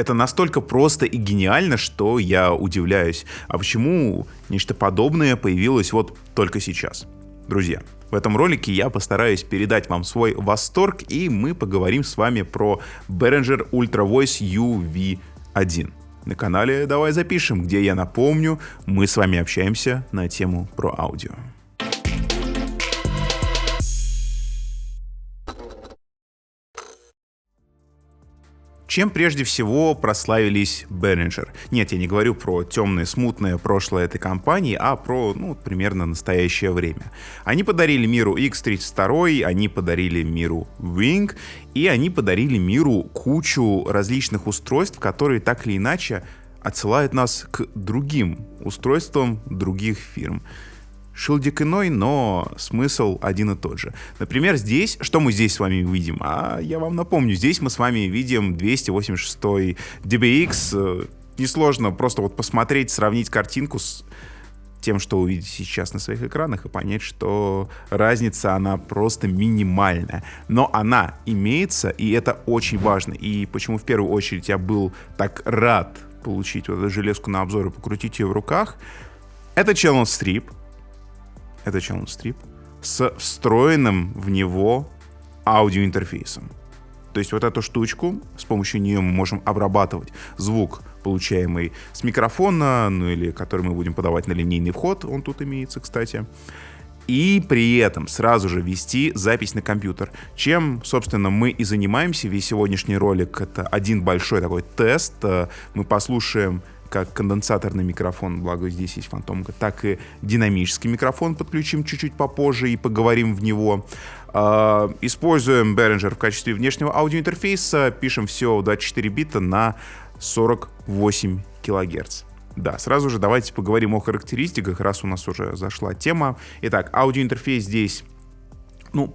Это настолько просто и гениально, что я удивляюсь. А почему нечто подобное появилось вот только сейчас? Друзья, в этом ролике я постараюсь передать вам свой восторг, и мы поговорим с вами про Behringer Ultra Voice UV1. На канале «Давай запишем», где, я напомню, мы с вами общаемся на тему про аудио. Чем прежде всего прославились Behringer? Нет, я не говорю про темное, смутное прошлое этой компании, а про, примерно настоящее время. Они подарили миру X32, они подарили миру Wing, и они подарили миру кучу различных устройств, которые так или иначе отсылают нас к другим устройствам других фирм. Шильдик иной, но смысл один и тот же. Например, здесь, что мы здесь с вами видим? Я вам напомню, здесь мы с вами видим 286 DBX. Несложно просто вот посмотреть, сравнить картинку с тем, что вы видите сейчас на своих экранах, и понять, что разница, она просто минимальная. Но она имеется, и это очень важно. И почему в первую очередь я был так рад получить вот эту железку на обзор и покрутить ее в руках, это Channel Strip. Это Channel Strip с встроенным в него аудиоинтерфейсом. То есть вот эту штучку, с помощью нее мы можем обрабатывать звук, получаемый с микрофона, или который мы будем подавать на линейный вход, он тут имеется, кстати, и при этом сразу же вести запись на компьютер. Чем, собственно, мы и занимаемся. Весь сегодняшний ролик — это один большой такой тест. Мы послушаем как конденсаторный микрофон, благо здесь есть фантомка, так и динамический микрофон подключим чуть-чуть попозже и поговорим в него. Используем Behringer в качестве внешнего аудиоинтерфейса, пишем все 24 бита на 48 кГц. Да, сразу же давайте поговорим о характеристиках, раз у нас уже зашла тема. Итак, аудиоинтерфейс здесь,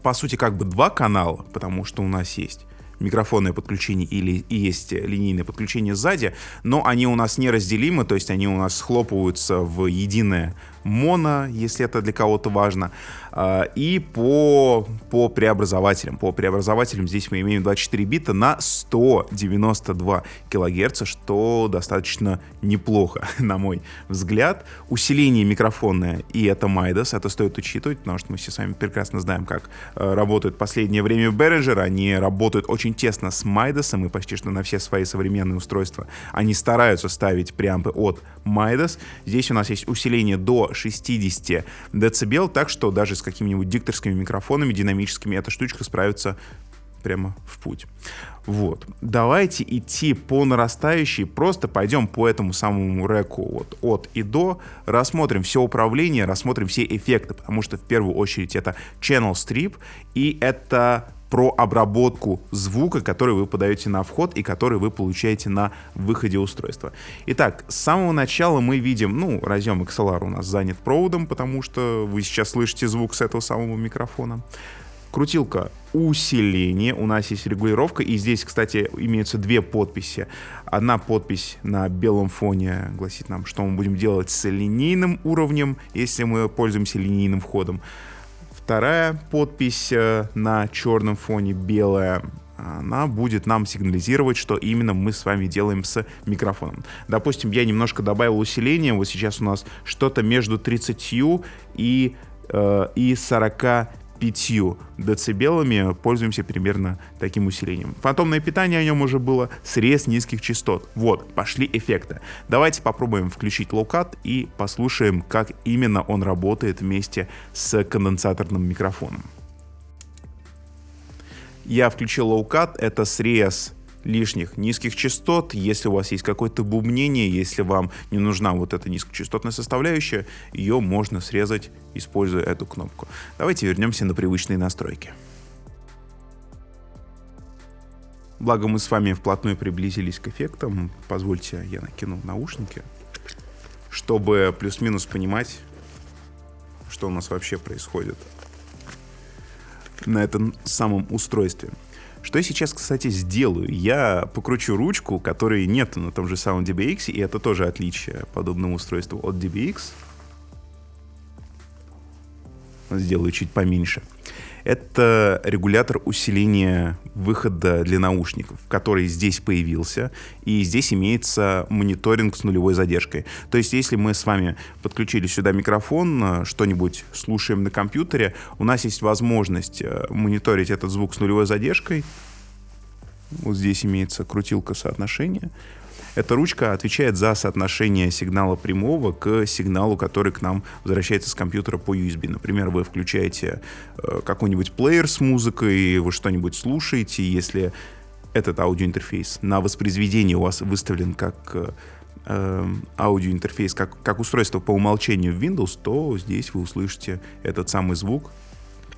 по сути, как бы два канала, потому что у нас есть микрофонное подключение и есть линейное подключение сзади, но они у нас неразделимы, то есть они у нас схлопываются в единое моно, если это для кого-то важно, и по преобразователям. По преобразователям здесь мы имеем 24 бита на 192 кГц, что достаточно неплохо, на мой взгляд. Усиление микрофонное, и это Midas, это стоит учитывать, потому что мы все с вами прекрасно знаем, как работают в последнее время Behringer. Они работают очень тесно с Midas, и почти что на все свои современные устройства они стараются ставить преампы от Midas. Здесь у нас есть усиление до 60 дБ, так что даже с какими-нибудь дикторскими микрофонами динамическими эта штучка справится прямо в путь. Вот. Давайте идти по нарастающей, просто пойдем по этому самому реку вот от и до, рассмотрим все управление, рассмотрим все эффекты, потому что в первую очередь это Channel Strip, и это про обработку звука, который вы подаете на вход и который вы получаете на выходе устройства. Итак, с самого начала мы видим, разъем XLR у нас занят проводом, потому что вы сейчас слышите звук с этого самого микрофона. Крутилка усиления, у нас есть регулировка, и здесь, кстати, имеются две подписи. Одна подпись на белом фоне гласит нам, что мы будем делать с линейным уровнем, если мы пользуемся линейным входом. Вторая подпись на черном фоне, белая, она будет нам сигнализировать, что именно мы с вами делаем с микрофоном. Допустим, я немножко добавил усиление, вот сейчас у нас что-то между 30 и 45 децибелами, пользуемся примерно таким усилением. Фантомное питание о нем уже было, срез низких частот. Вот, пошли эффекты. Давайте попробуем включить лоу-кат и послушаем, как именно он работает вместе с конденсаторным микрофоном. Я включил лоу-кат, это срез лишних низких частот. Если у вас есть какое-то бубнение, если вам не нужна вот эта низкочастотная составляющая, ее можно срезать, используя эту кнопку. Давайте вернемся на привычные настройки. Благо мы с вами вплотную приблизились к эффектам, позвольте я накину наушники, чтобы плюс-минус понимать, что у нас вообще происходит на этом самом устройстве. Что я сейчас, кстати, сделаю? Я покручу ручку, которой нет на том же самом DBX, и это тоже отличие подобного устройства от DBX. Сделаю чуть поменьше. Это регулятор усиления выхода для наушников, который здесь появился, и здесь имеется мониторинг с нулевой задержкой. То есть, если мы с вами подключили сюда микрофон, что-нибудь слушаем на компьютере, у нас есть возможность мониторить этот звук с нулевой задержкой. Вот здесь имеется крутилка соотношения. Эта ручка отвечает за соотношение сигнала прямого к сигналу, который к нам возвращается с компьютера по USB. Например, вы включаете какой-нибудь плеер с музыкой, вы что-нибудь слушаете, если этот аудиоинтерфейс на воспроизведение у вас выставлен как аудиоинтерфейс, как устройство по умолчанию в Windows, то здесь вы услышите этот самый звук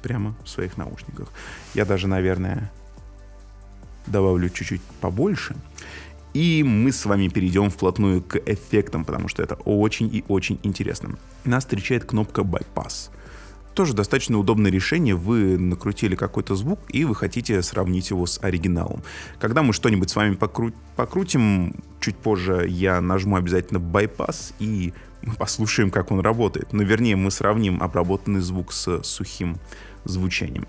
прямо в своих наушниках. Я даже, наверное, добавлю чуть-чуть побольше. И мы с вами перейдем вплотную к эффектам, потому что это очень и очень интересно. Нас встречает кнопка Bypass. Тоже достаточно удобное решение. Вы накрутили какой-то звук, и вы хотите сравнить его с оригиналом. Когда мы что-нибудь с вами покрутим, чуть позже я нажму обязательно Bypass, и мы послушаем, как он работает. Но вернее, мы сравним обработанный звук с сухим звучанием.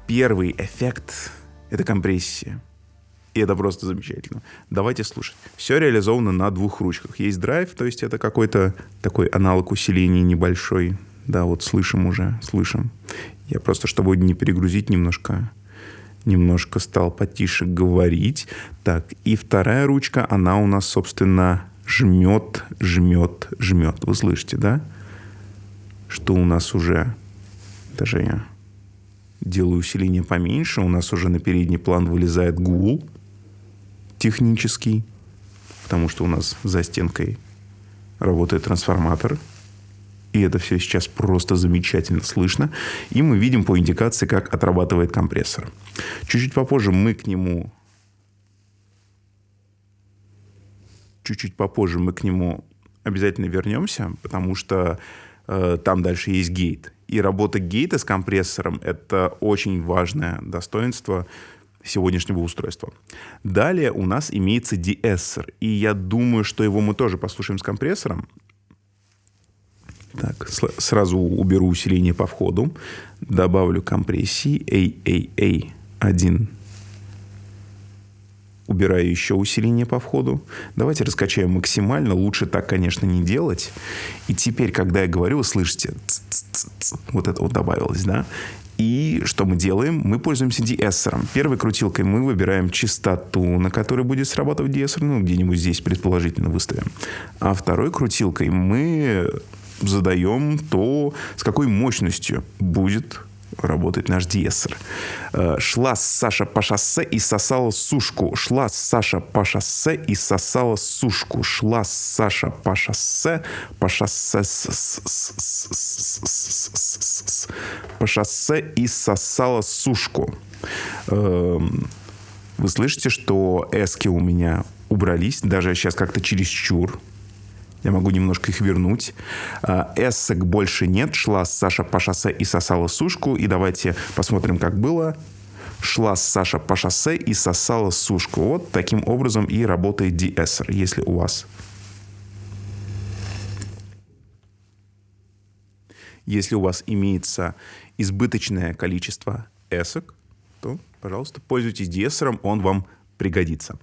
Первый эффект — это компрессия. И это просто замечательно. Давайте слушать. Все реализовано на двух ручках. Есть драйв, то есть это какой-то такой аналог усиления небольшой. Да, вот слышим уже, слышим. Я просто, чтобы не перегрузить, немножко стал потише говорить. Так, и вторая ручка, она у нас, собственно, жмет. Вы слышите, да? Что у нас уже... Даже я делаю усиление поменьше. У нас уже на передний план вылезает гул технический, потому что у нас за стенкой работает трансформатор. И это все сейчас просто замечательно слышно. И мы видим по индикации, как отрабатывает компрессор. Чуть-чуть попозже мы к нему обязательно вернемся, потому что там дальше есть гейт. И работа гейта с компрессором — это очень важное достоинство сегодняшнего устройства. Далее у нас имеется деэссор. И я думаю, что его мы тоже послушаем с компрессором. Так, сразу уберу усиление по входу. Добавлю компрессии. AAA1. Убираю еще усиление по входу. Давайте раскачаем максимально. Лучше так, конечно, не делать. И теперь, когда я говорю, вы слышите, вот это вот добавилось, да? И что мы делаем? Мы пользуемся деэссором. Первой крутилкой мы выбираем частоту, на которой будет срабатывать деэссор. Ну, где-нибудь здесь предположительно выставим. А второй крутилкой мы задаем то, с какой мощностью будет работает наш деэссор. Шла Саша по шоссе и сосала сушку. Шла Саша по шоссе и сосала сушку. Шла Саша по шоссе и сосала сушку. Вы слышите, что эски у меня убрались, даже сейчас как-то чересчур. Я могу немножко их вернуть. Эссек больше нет. Шла Саша по шоссе и сосала сушку. И давайте посмотрим, как было. Шла Саша по шоссе и сосала сушку. Вот таким образом и работает деэссор. Если у вас имеется избыточное количество эссек, то, пожалуйста, пользуйтесь деэссором, он вам пригодится.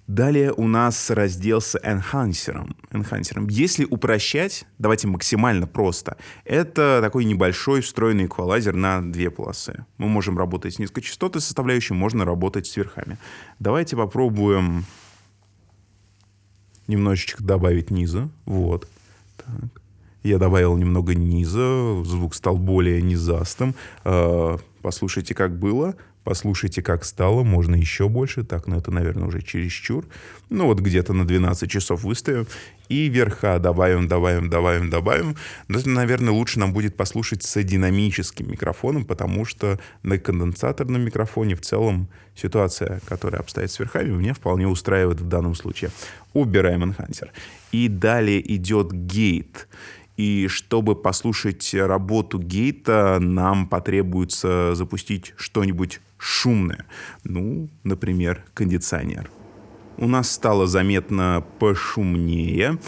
Далее у нас раздел с энхансером. Если упрощать, давайте максимально просто. Это такой небольшой встроенный эквалайзер на две полосы. Мы можем работать с низкочастотной составляющей, можно работать с верхами. Давайте попробуем немножечко добавить низа. Вот. Так. Я добавил немного низа, звук стал более низастым. Послушайте, как было. Послушайте, как стало. Можно еще больше. Так, ну это, наверное, уже чересчур. Ну вот где-то на 12 часов выставим. И верха добавим. Но это, наверное, лучше нам будет послушать с динамическим микрофоном, потому что на конденсаторном микрофоне в целом ситуация, которая обстоит с верхами, меня вполне устраивает в данном случае. Убираем энхансер. И далее идет гейт. И чтобы послушать работу гейта, нам потребуется запустить что-нибудь шумное. Ну, например, кондиционер. у нас стало заметно пошумнее.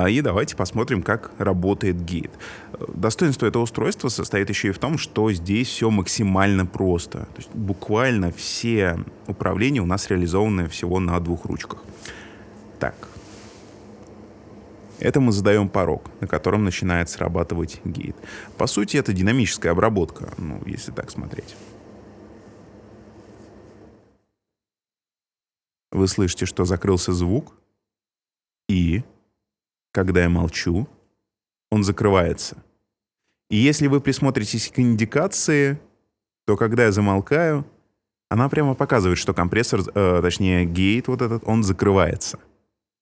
И давайте посмотрим, как работает Gate. Достоинство этого устройства состоит еще и в том, что здесь все максимально просто. То есть буквально все управления у нас реализованы всего на 2 ручках. Так. Это мы задаем порог, на котором начинает срабатывать Gate. По сути, это динамическая обработка, если так смотреть. Вы слышите, что закрылся звук, и, когда я молчу, он закрывается. И если вы присмотритесь к индикации, то когда я замолкаю, она прямо показывает, что компрессор, точнее гейт вот этот, он закрывается.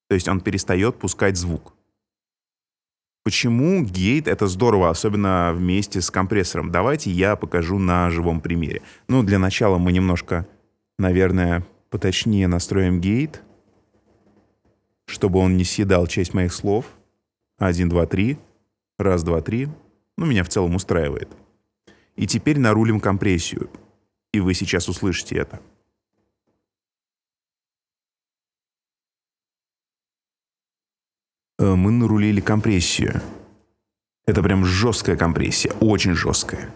То есть он перестает пускать звук. Почему гейт — это здорово, особенно вместе с компрессором? Давайте я покажу на живом примере. Для начала мы немножко, наверное, поточнее настроим гейт, чтобы он не съедал часть моих слов. 1, 2, 3. Раз, два, три. Меня в целом устраивает. И теперь нарулим компрессию. И вы сейчас услышите это. Мы нарулили компрессию. Это прям жесткая компрессия, очень жесткая.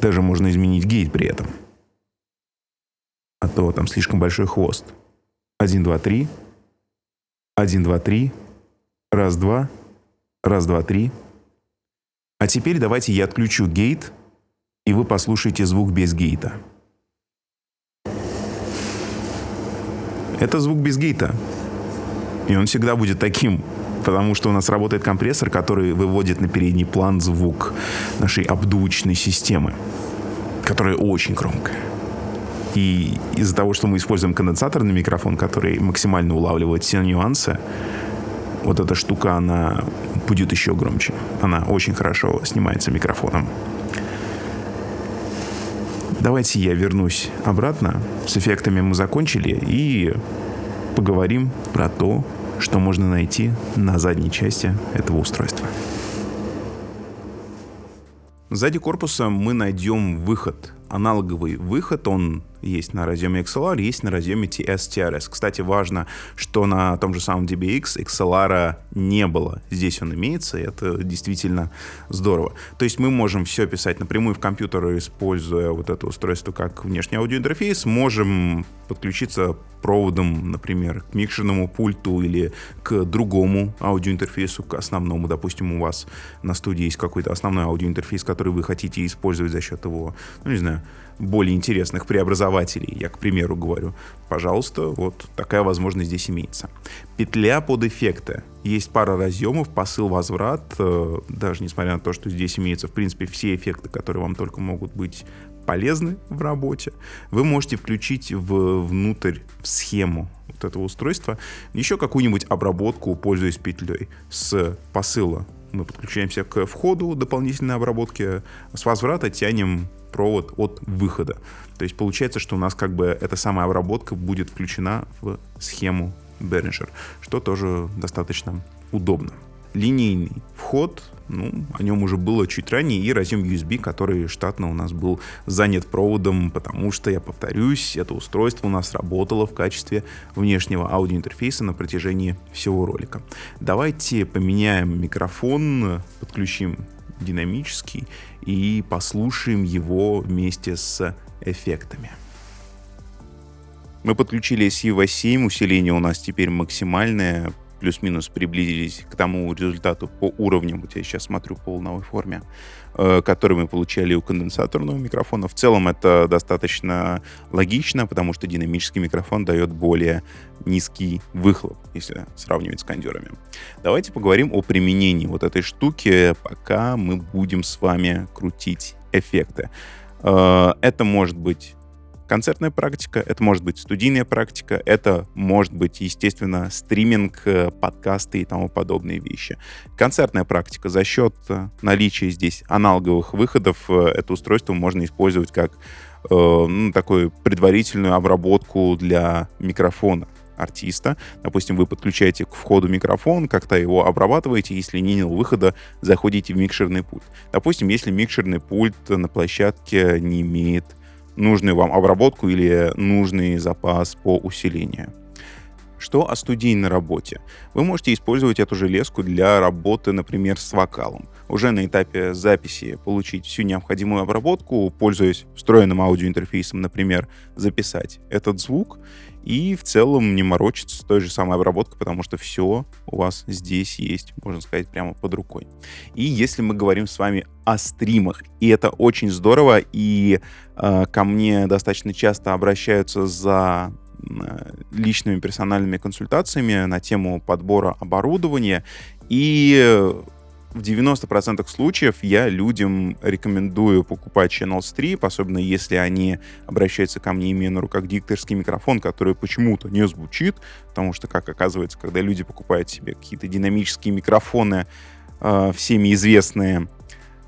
Даже можно изменить гейт при этом. А то там слишком большой хвост. 1, 2, 3. 1, 2, 3. Раз, два. Раз, два, три. А теперь давайте я отключу гейт, и вы послушаете звук без гейта. Это звук без гейта. И он всегда будет таким, потому что у нас работает компрессор, который выводит на передний план звук нашей обдувочной системы, которая очень громкая. И из-за того, что мы используем конденсаторный микрофон, который максимально улавливает все нюансы, вот эта штука, она будет еще громче. Она очень хорошо снимается микрофоном. Давайте я вернусь обратно. С эффектами мы закончили и поговорим про то, что можно найти на задней части этого устройства. Сзади корпуса мы найдем выход. Аналоговый выход, он есть на разъеме XLR, есть на разъеме TS-TRS. Кстати, важно, что на том же самом DBX XLR не было. Здесь он имеется, и это действительно здорово. То есть мы можем все писать напрямую в компьютер, используя вот это устройство как внешний аудиоинтерфейс. Можем подключиться проводом, например, к микшерному пульту или к другому аудиоинтерфейсу, к основному. Допустим, у вас на студии есть какой-то основной аудиоинтерфейс, который вы хотите использовать за счет его, более интересных преобразователей, я, к примеру, говорю. Пожалуйста, вот такая возможность здесь имеется. Петля под эффекты. Есть пара разъемов, посыл-возврат. Даже несмотря на то, что здесь имеются, в принципе, все эффекты, которые вам только могут быть полезны в работе, вы можете включить внутрь в схему вот этого устройства еще какую-нибудь обработку, пользуясь петлей. С посыла мы подключаемся к входу дополнительной обработки, с возврата тянем провод от выхода. То есть получается, что у нас эта самая обработка будет включена в схему Behringer, что тоже достаточно удобно. Линейный вход, о нем уже было чуть ранее, и разъем USB, который штатно у нас был занят проводом, потому что, я повторюсь, это устройство у нас работало в качестве внешнего аудиоинтерфейса на протяжении всего ролика. Давайте поменяем микрофон, подключим динамический и послушаем его вместе с эффектами. Мы подключили SV7, усиление у нас теперь максимальное, плюс-минус приблизились к тому результату по уровням, вот я сейчас смотрю по волновой форме, который мы получали у конденсаторного микрофона. В целом это достаточно логично, потому что динамический микрофон дает более низкий выхлоп, если сравнивать с кондерами. Давайте поговорим о применении вот этой штуки, пока мы будем с вами крутить эффекты. Это может быть концертная практика, это может быть студийная практика, это может быть, естественно, стриминг, подкасты и тому подобные вещи. Концертная практика. За счет наличия здесь аналоговых выходов это устройство можно использовать как такую предварительную обработку для микрофона артиста. Допустим, вы подключаете к входу микрофон, как-то его обрабатываете, если не было выхода, заходите в микшерный пульт. Допустим, если микшерный пульт на площадке не имеет нужную вам обработку или нужный запас по усилению. Что о студийной работе? Вы можете использовать эту железку для работы, например, с вокалом. Уже на этапе записи получить всю необходимую обработку, пользуясь встроенным аудиоинтерфейсом, например, записать этот звук и в целом не морочиться с той же самой обработкой, потому что все у вас здесь есть, можно сказать, прямо под рукой. И если мы говорим с вами о стримах, и это очень здорово, и ко мне достаточно часто обращаются за личными персональными консультациями на тему подбора оборудования. И в 90% случаев я людям рекомендую покупать Channel Strip, особенно если они обращаются ко мне, имея на руках дикторский микрофон, который почему-то не звучит, потому что, как оказывается, когда люди покупают себе какие-то динамические микрофоны, всеми известные,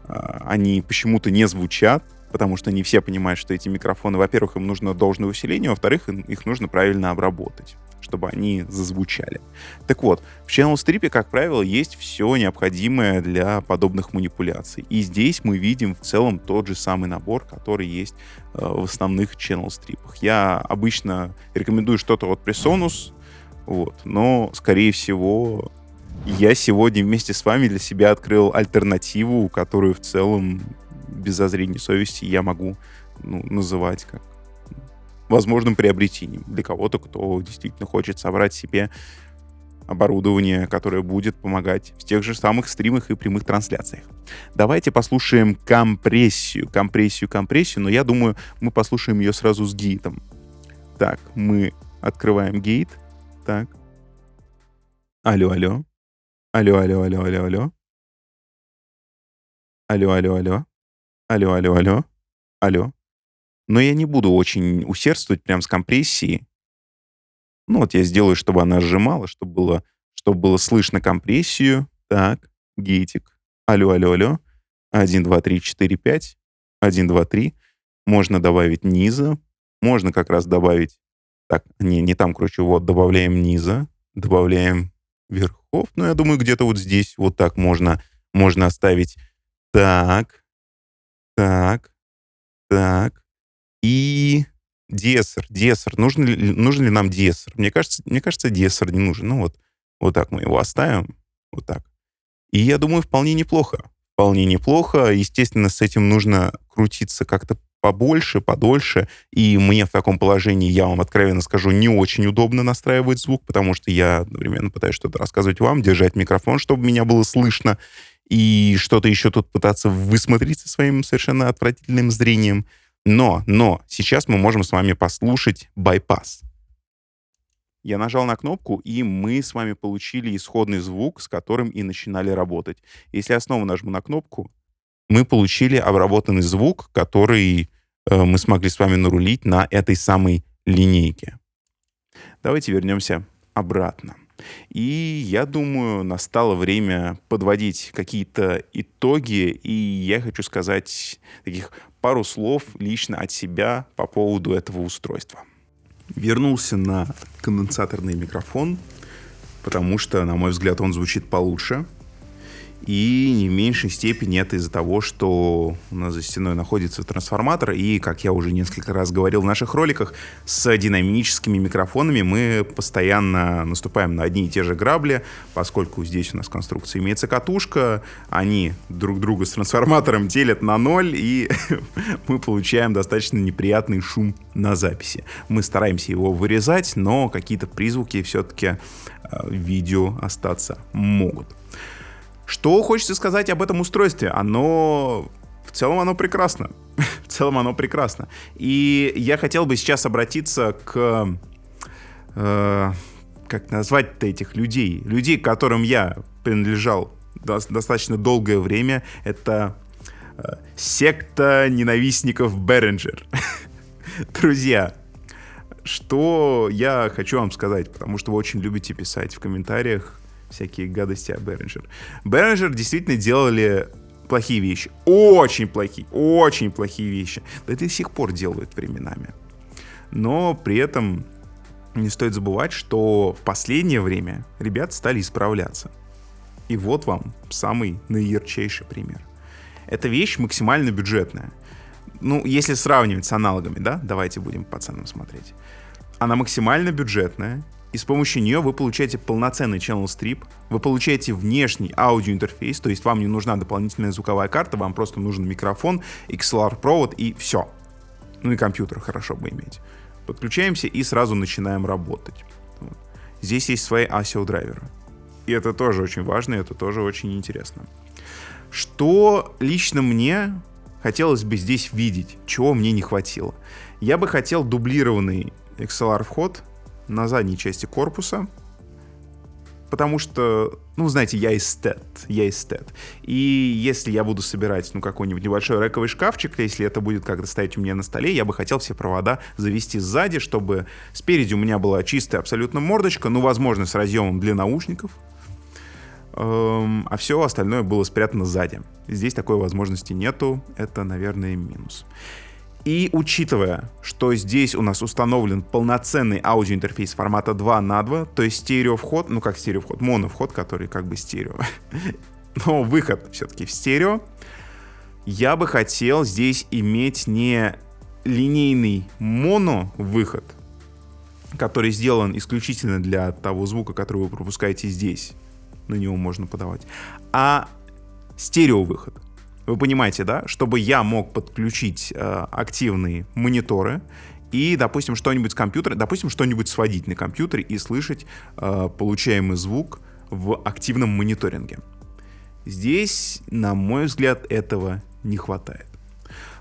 они почему-то не звучат, потому что не все понимают, что эти микрофоны, во-первых, им нужно должное усиление, во-вторых, их нужно правильно обработать, чтобы они зазвучали. Так вот, в Channel Strip, как правило, есть все необходимое для подобных манипуляций. И здесь мы видим в целом тот же самый набор, который есть в основных Channel Strip. Я обычно рекомендую что-то от Presonus, но, скорее всего, я сегодня вместе с вами для себя открыл альтернативу, которую в целом без зазрения совести я могу называть как возможным приобретением для кого-то, кто действительно хочет собрать себе оборудование, которое будет помогать в тех же самых стримах и прямых трансляциях. Давайте послушаем компрессию, но я думаю, мы послушаем ее сразу с гейтом. Так, мы открываем гейт. Так. Алло. Алло. Но я не буду очень усердствовать прям с компрессией. Я сделаю, чтобы она сжимала, чтобы было слышно компрессию. Так, гейтик. Алло. 1, 2, 3, 4, 5. 1, 2, 3. Можно добавить низа. Можно как раз добавить... Так, не там, добавляем низа. Добавляем верхов. Я думаю, где-то вот здесь вот так можно оставить. Так. И дессер. Нужен ли нам дессер? Мне кажется, дессер не нужен. Вот так мы его оставим. Вот так. И я думаю, вполне неплохо. Естественно, с этим нужно крутиться как-то побольше, подольше. И мне в таком положении, я вам откровенно скажу, не очень удобно настраивать звук, потому что я одновременно пытаюсь что-то рассказывать вам, держать микрофон, чтобы меня было слышно, и что-то еще тут пытаться высмотреть со своим совершенно отвратительным зрением. Но сейчас мы можем с вами послушать байпас. Я нажал на кнопку, и мы с вами получили исходный звук, с которым и начинали работать. Если я снова нажму на кнопку, мы получили обработанный звук, который мы смогли с вами нарулить на этой самой линейке. Давайте вернемся обратно. И я думаю, настало время подводить какие-то итоги, и я хочу сказать таких пару слов лично от себя по поводу этого устройства. Вернулся на конденсаторный микрофон, потому что, на мой взгляд, он звучит получше. И не в меньшей степени это из-за того, что у нас за стеной находится трансформатор, и, как я уже несколько раз говорил в наших роликах, с динамическими микрофонами мы постоянно наступаем на одни и те же грабли, поскольку здесь у нас в конструкции имеется катушка, они друг друга с трансформатором делят на ноль, и мы получаем достаточно неприятный шум на записи. Мы стараемся его вырезать, но какие-то призвуки все-таки в видео остаться могут. Что хочется сказать об этом устройстве? В целом оно прекрасно. И я хотел бы сейчас обратиться к... как назвать-то этих людей? Людей, к которым я принадлежал достаточно долгое время. Это секта ненавистников Behringer. Друзья, что я хочу вам сказать, потому что вы очень любите писать в комментариях всякие гадости о Behringer. Behringer действительно делали плохие вещи. Очень плохие вещи. Да и до сих пор делают временами. Но при этом не стоит забывать, что в последнее время ребята стали исправляться. И вот вам самый наиярчайший пример. Эта вещь максимально бюджетная. Ну, если сравнивать с аналогами, да, давайте будем по ценам смотреть. Она максимально бюджетная, и с помощью нее вы получаете полноценный channel strip, вы получаете внешний аудиоинтерфейс, то есть вам не нужна дополнительная звуковая карта, вам просто нужен микрофон, XLR-провод и все. Ну и компьютер хорошо бы иметь. Подключаемся и сразу начинаем работать. Вот. Здесь есть свои ASIO-драйверы. И это тоже очень важно, и это тоже очень интересно. Что лично мне хотелось бы здесь видеть, чего мне не хватило? Я бы хотел дублированный XLR-вход на задней части корпуса, потому что, ну, знаете, я эстет. И если я буду собирать, ну, какой-нибудь небольшой рэковый шкафчик, если это будет как-то стоять у меня на столе, я бы хотел все провода завести сзади, чтобы спереди у меня была чистая абсолютно мордочка, ну, возможно, с разъемом для наушников, а все остальное было спрятано сзади. Здесь такой возможности нету, это, наверное, минус. И учитывая, что здесь у нас установлен полноценный аудиоинтерфейс формата 2 на 2, то есть стереовход, ну как стереовход, моновход, который как бы стерео, но выход все-таки в стерео, я бы хотел здесь иметь не линейный моно-выход, который сделан исключительно для того звука, который вы пропускаете здесь, на него можно подавать, а стереовыход. Вы понимаете, да? Чтобы я мог подключить активные мониторы и, допустим, что-нибудь с компьютера, допустим, что-нибудь сводить на компьютере и слышать получаемый звук в активном мониторинге. Здесь, на мой взгляд, этого не хватает.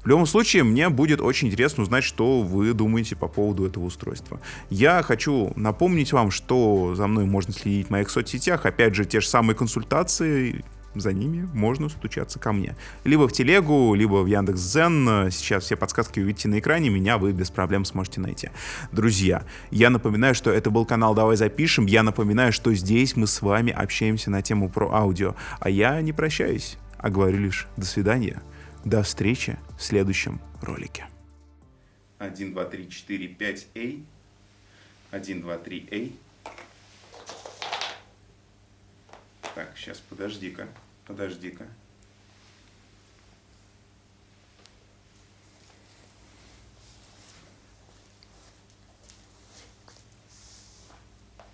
В любом случае, мне будет очень интересно узнать, что вы думаете по поводу этого устройства. Я хочу напомнить вам, что за мной можно следить в моих соцсетях. Опять же, те же самые консультации, за ними можно стучаться ко мне. Либо в телегу, либо в Яндекс.Дзен. Сейчас все подсказки увидите на экране, меня вы без проблем сможете найти. Друзья, я напоминаю, что это был канал «Давай запишем». Я напоминаю, что здесь мы с вами общаемся на тему про аудио. А я не прощаюсь, а говорю лишь до свидания. До встречи в следующем ролике. 1, 2, 3, 4, 5, A. 1, 2, 3, A. Так, сейчас подожди-ка.